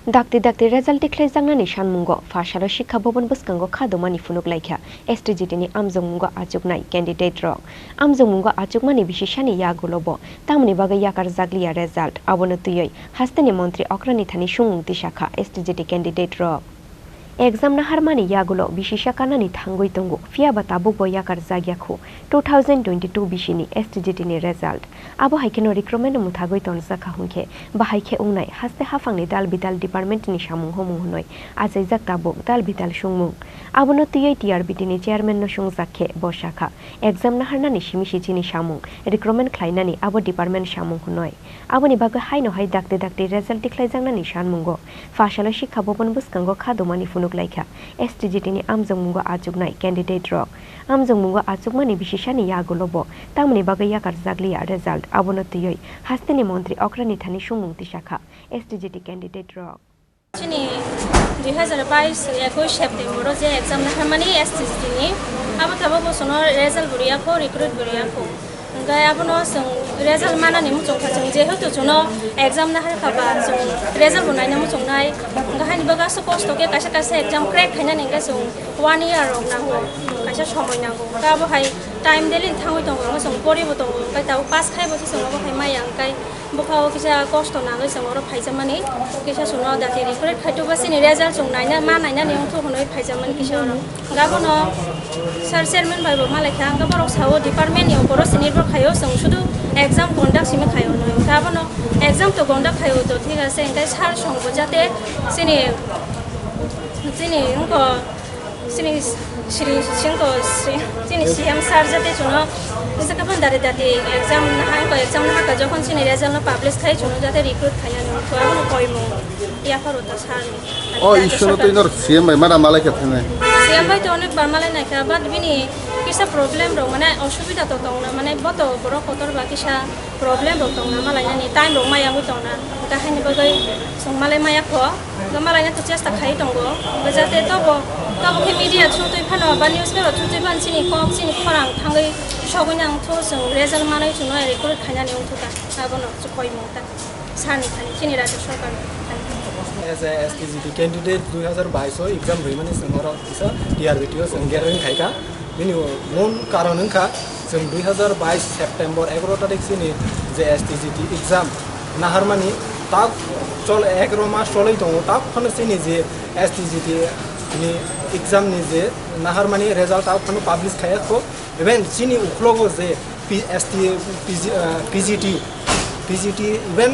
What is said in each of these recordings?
Dakti result Tikhlaijaknani Sanmungo Phasalo Shikha Bobon Buskango Khadumani Phunuklaikha STGT ni Sanmungo Achugnai candidate rok Sanmungo Achugmani Bishishani Yagulobo Tamni Baga Yakar Zaglia result Abonatuyoi Hastani Montri Okrani Thani Shung Tishakha STGT candidate rok Exam na harmani yagulo bishisha kanani thangoi tongo fia batabu boyakar zagyakho 2022 bishini STGT ni result abo haikeno recruitment muthagoi ton zakha hunke bahaike ungnai haste hafangni dal bidal department ni samung homung hunoi ajai jaktabo dal bidal sungmung abono tiyoi TRBT ni chairman no sung zakhe boshakha exam na harnani shimishi chini samung recruitment khlainani abo department samung hunoi aboni baga haino hai dakti result Tikhlaijaknani Sanmungo Phasalo Shikha Bobon Buskango Khadumani Phunuklaikha STGT ni Sanmungo Achugnai candidate rok Sanmungo Achugmani Bishishani Yagulobo Tamni Baga Yakar Zaglia result Abonotuyoi Hastani Montri Okrani Thani Shungmung Tishakha STGT candidate rok Chini 2022 September je exam na harmani STGT ni abo thabo bosono result buriya ko recruit buriya ko ngai abono sung result mana ni mu chong khachang je hoto chono exam na har khaba sung result bunai na mu chong nai ngai ni baga so post ke kasa exam crack khaina ni ga sung 1 year rok na ho kasa somoy na go ta bo hai time delin thangoi tong ro sung pori bo tong kai ta pass khai bo sung bo hai mai yang kai bokhaw kisa cost na ngai sung ro phai jamani kisa suno da ti recruit khaito ba sini result sung nai na ma nai na ni thu honoi phai jamani kisa ro ga bono sir chairman bai bo malai kha ga borok sawo department ni oporo sini খায়ও সং শুধু exam conduct সিমে খায়ও নয় তাবনো exam তো conduct খায়ও তো ঠিক আছে এঙ্কাই সার সংব যাতে সিনি ইনকো সিনি শ্রী সিংকো সিনি সিএম স্যার যাতে চুনো এসে কাপন দারে দাতে এক্সাম না যখন সিনি রেজাল্ট না পাবলিশ খাই চুনো যাতে রিক্রুট খাইয়া নো তো আবনো কইমো ইয়া করতা স্যার ও ইসনো তো ইনর সিএম ভাই মারা মালাই কেথনে সিএম ভাই তো অনেক বার মালাই না খাবা বিনি কিসা প্রবলেম রো মানে অসুবিধা তো তং না মানে বত বড় কতর বা কিসা প্রবলেম রো তং না মালাই না নি টাইম রো মায়া মু তং না কাহানি বগৈ সং মালাই মায়া খ মালাই না তো চেষ্টা খাই তং গো যাতে তবো কে মিডিয়া থ্রু তুই ফানো বা নিউজ পেপার থ্রু তুই ফান চিনি খরাং থাঙ্গৈ সগৈনাং থ্রু সং রেজাল্ট মানাই চুনো রেকর্ড খাইনানি উঠুতা আবনো চকই মতা সানি খানি চিনি রাজ্য সরকার As a STGT candidate 2022 exam bhimani sangora isa TRBT sangerin khaika bini mon karon angka जों 2022 सेप्टेम्बर 11 तारिख सिनि जे STGT एग्जाम नाहारमानि ता चल 11 मास चलै दङ ता फन सिनि जे STGT नि एग्जाम नि जे नाहारमानि रिजल्ट ता फन पब्लिश खायाखो इभेन सिनि उखलोगो जे PGT इभेन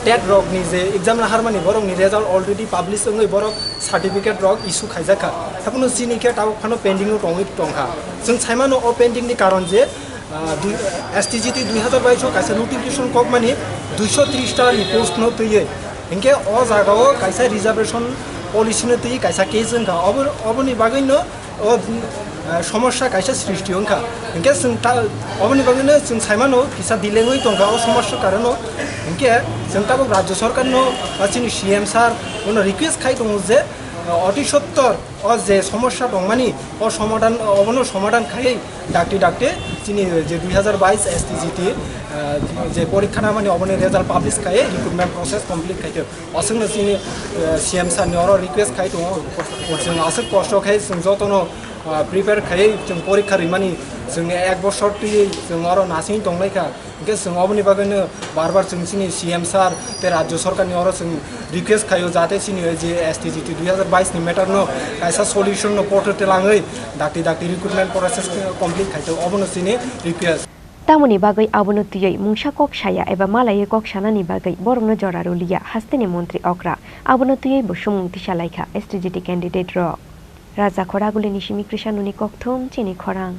टेट रक नि जे एग्जाम नाहारमानि बरक नि रिजल्ट अलरेडी पब्लिश ओंगै बरक सर्टिफिकेट रक इशू खाइजाखा थापनो सिनि के ता फन पेंडिंग टंगै टंखा जों साइमानो अ पेंडिंग नि कारण जे STGT 2022 काइसा नोटिफिकेशन कक मानि 230 टा नि पोस्ट न तयै इनके अ जागाव काइसा रिजर्वेशन पलिसि न तयै काइसा केजन का अबनि बागैनो समस्या काइसा सृष्टि होंखा इनके जों अबनि बागैनो जों साइमानो किसा दिलेङै टंखा अ समस्या कारण इनके जों ताबो राज्य सरकार न बासिनि सीएम सार उन रिक्वेस्ट खाइ दङ जे अति सत्तर और जे समस्या दं मानि अ समाधान अबनो समाधान खायै डाक्टे चिनि जे 2022 STGT जे परीक्षा ना मानि अबनो रिजल्ट पब्लिश खायै रिक्रुटमेंट प्रोसेस कमप्लीट खायै असंग चिनि सीएम सार नि अर रिक्वेस्ट खाइ दङ जों असक कष्ट खायै जों जतनो प्रिपेयर खायै जों परीक्षा रिमानि जों एक बছর ति जों अर नासिं दंलायखा इनके जों अबनि बागैनो बार जों चिनि सीएम सार ते राज्य सरकार नि अर जों रिक्वेस्ट खायो जाते चिनि जे STGT 2022 नि मेटर न काइसा सल्युशन न पोर्टल लाङै डाक्ति रिक्रुटमेंट प्रोसेस कमप्लीट खायतो अबनो चिनि रिक्वेस्ट तामुनि बागै अबनतियै मुंसा कक्षाया एबा मालाये कक्षानानि बागै बरंनो जरारुलिया हास्तेनि मन्त्री अक्रा अबनतियै बसुमुं तिसालायखा STGT कैंडिडेट र राजा खरागुलिनि सिमी कृष्णनुनि कक्थुम चिनि खरां